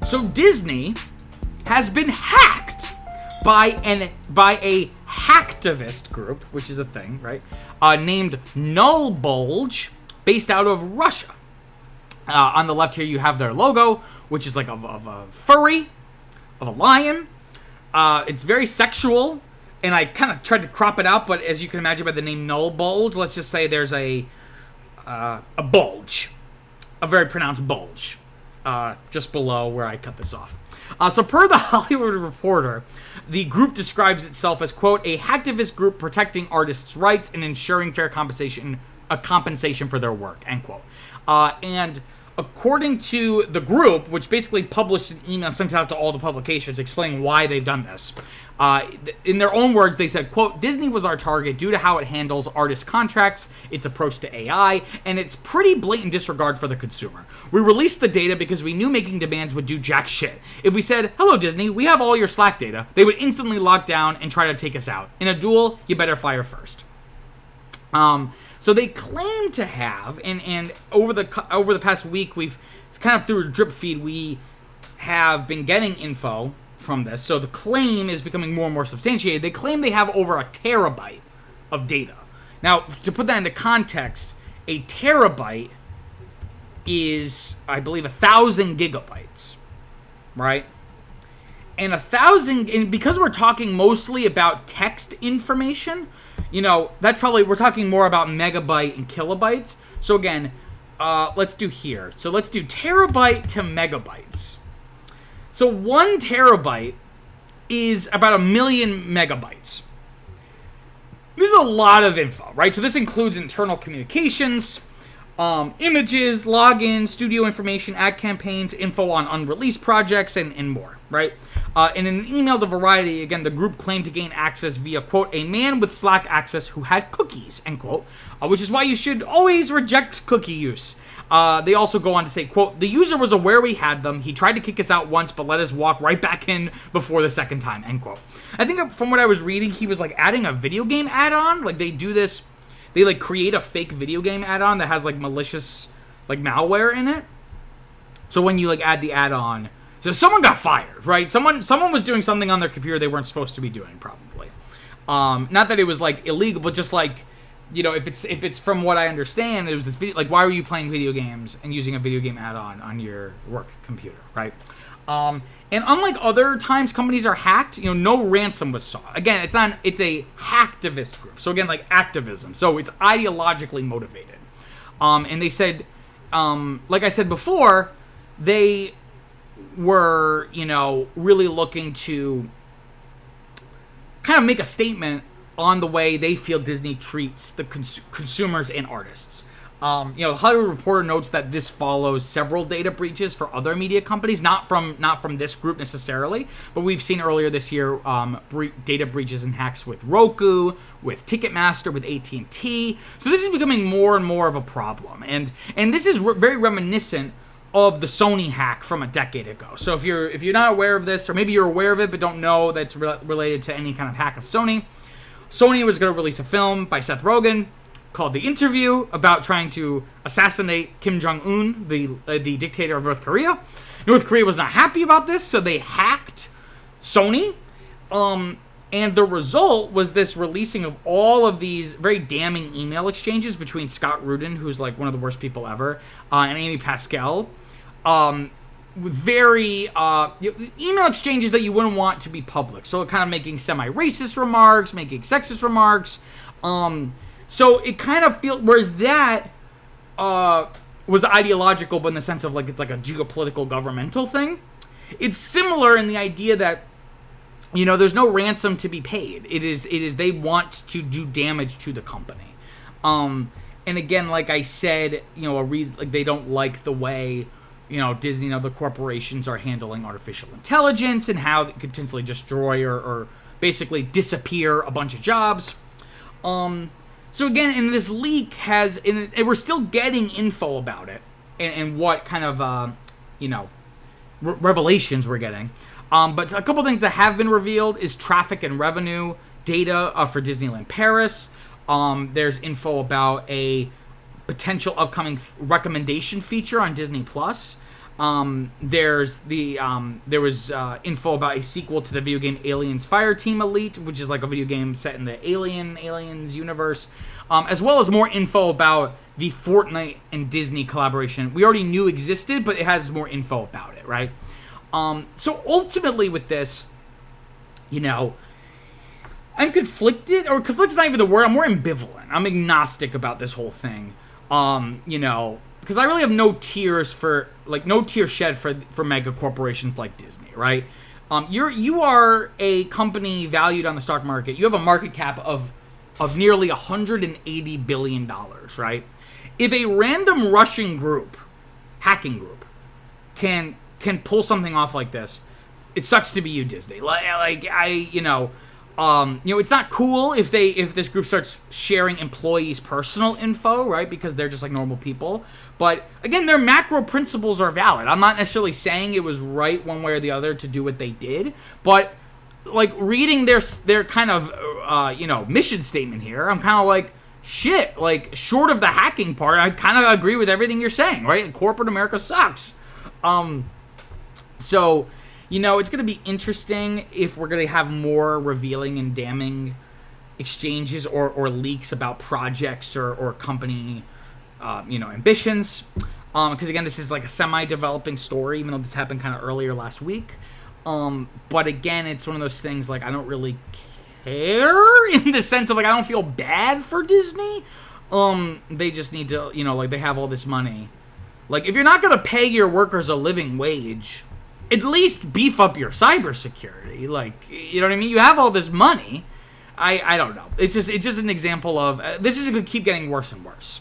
So Disney has been hacked by a hacktivist group, which is a thing, right? Named Nullbulge, based out of Russia. On the left here, you have their logo, which is like of a furry, of a lion. It's very sexual, and I kind of tried to crop it out, but as you can imagine by the name Nullbulge, let's just say there's a bulge, a very pronounced bulge, just below where I cut this off. So per the Hollywood Reporter, the group describes itself as, quote, a hacktivist group protecting artists' rights and ensuring fair compensation for their work, end quote. And according to the group, which basically published an email sent out to all the publications explaining why they've done this, in their own words, they said, quote, Disney was our target due to how it handles artist contracts, its approach to AI, and its pretty blatant disregard for the consumer. We released the data because we knew making demands would do jack shit. If we said, hello Disney, we have all your Slack data, they would instantly lock down and try to take us out. In a duel, you better fire first. So they claim to have, and over the past week, we've kind of through a drip feed, we have been getting info from this. So the claim is becoming more and more substantiated. They claim they have over a terabyte of data. Now, to put that into context, a terabyte is, I believe, 1,000 gigabytes, right? And 1,000, and because we're talking mostly about text information, you know, that's probably, we're talking more about megabyte and kilobytes. So again, let's do here. So let's do terabyte to megabytes. So 1 terabyte is about 1 million megabytes. This is a lot of info, right? So this includes internal communications, images, logins, studio information, ad campaigns, info on unreleased projects, and more, right? In an email to Variety, again, the group claimed to gain access via, quote, a man with Slack access who had cookies, end quote, which is why you should always reject cookie use. They also go on to say, quote, the user was aware we had them. He tried to kick us out once, but let us walk right back in before the second time, end quote. I think from what I was reading, he was like adding a video game add-on. Like they do this, they like create a fake video game add-on that has like malicious like malware in it. So when you like add the add-on, so someone got fired, right? Someone was doing something on their computer they weren't supposed to be doing, probably. Not that it was like illegal, but just like, you know, if it's from what I understand, it was this video, like, why were you playing video games and using a video game add-on on your work computer, right? And unlike other times companies are hacked, you know, no ransom was sought. Again, it's a hacktivist group. So again, like activism. So it's ideologically motivated. And they said, like I said before, they were, you know, really looking to kind of make a statement on the way they feel Disney treats the consumers and artists. You know, the Hollywood Reporter notes that this follows several data breaches for other media companies, not from this group necessarily, but we've seen earlier this year data breaches and hacks with Roku, with Ticketmaster, with AT&T. So this is becoming more and more of a problem, and this is very reminiscent of the Sony hack from a decade ago. So if you're not aware of this, or maybe you're aware of it but don't know that's related to any kind of hack of Sony was going to release a film by Seth Rogen called The Interview about trying to assassinate Kim Jong-un, the dictator of North Korea. North Korea was not happy about this, so they hacked Sony. And the result was this releasing of all of these very damning email exchanges between Scott Rudin, who's like one of the worst people ever, and Amy Pascal. Very email exchanges that you wouldn't want to be public. So kind of making semi-racist remarks, making sexist remarks. So it kind of feels, whereas that was ideological, but in the sense of like it's like a geopolitical governmental thing. It's similar in the idea that, you know, there's no ransom to be paid. It is they want to do damage to the company. And again, like I said, you know, a reason, like they don't like the way, you know, Disney and other corporations are handling artificial intelligence and how it could potentially destroy or basically disappear a bunch of jobs. So again, in this leak and we're still getting info about it and what kind of, you know, revelations we're getting. But a couple things that have been revealed is traffic and revenue data for Disneyland Paris. There's info about a potential upcoming recommendation feature on Disney Plus. There was info about a sequel to the video game Aliens Fireteam Elite, which is like a video game set in the Aliens universe, as well as more info about the Fortnite and Disney collaboration we already knew existed, but it has more info about it, right? So ultimately with this, I'm conflicted, or conflicted is not even the word, I'm more ambivalent. I'm agnostic about this whole thing, because I really have no tear shed for mega corporations like Disney, right? You are a company valued on the stock market. You have a market cap of nearly $180 billion, right? If a random Russian hacking group, can pull something off like this, it sucks to be you, Disney. It's not cool if this group starts sharing employees' personal info, right? Because they're just like normal people. But again, their macro principles are valid. I'm not necessarily saying it was right one way or the other to do what they did, but like reading their kind of mission statement here, I'm kind of like, shit. Like, short of the hacking part, I kind of agree with everything you're saying, right? Corporate America sucks. So, it's going to be interesting if we're going to have more revealing and damning exchanges or leaks about projects or company, ambitions. Because, again, this is like a semi-developing story, even though this happened kind of earlier last week. But, again, it's one of those things, like, I don't really care in the sense of, like, I don't feel bad for Disney. They just need to, they have all this money. Like, if you're not going to pay your workers a living wage, at least beef up your cybersecurity. Like, you know what I mean? You have all this money. I don't know. It's just an example of this is going to keep getting worse and worse.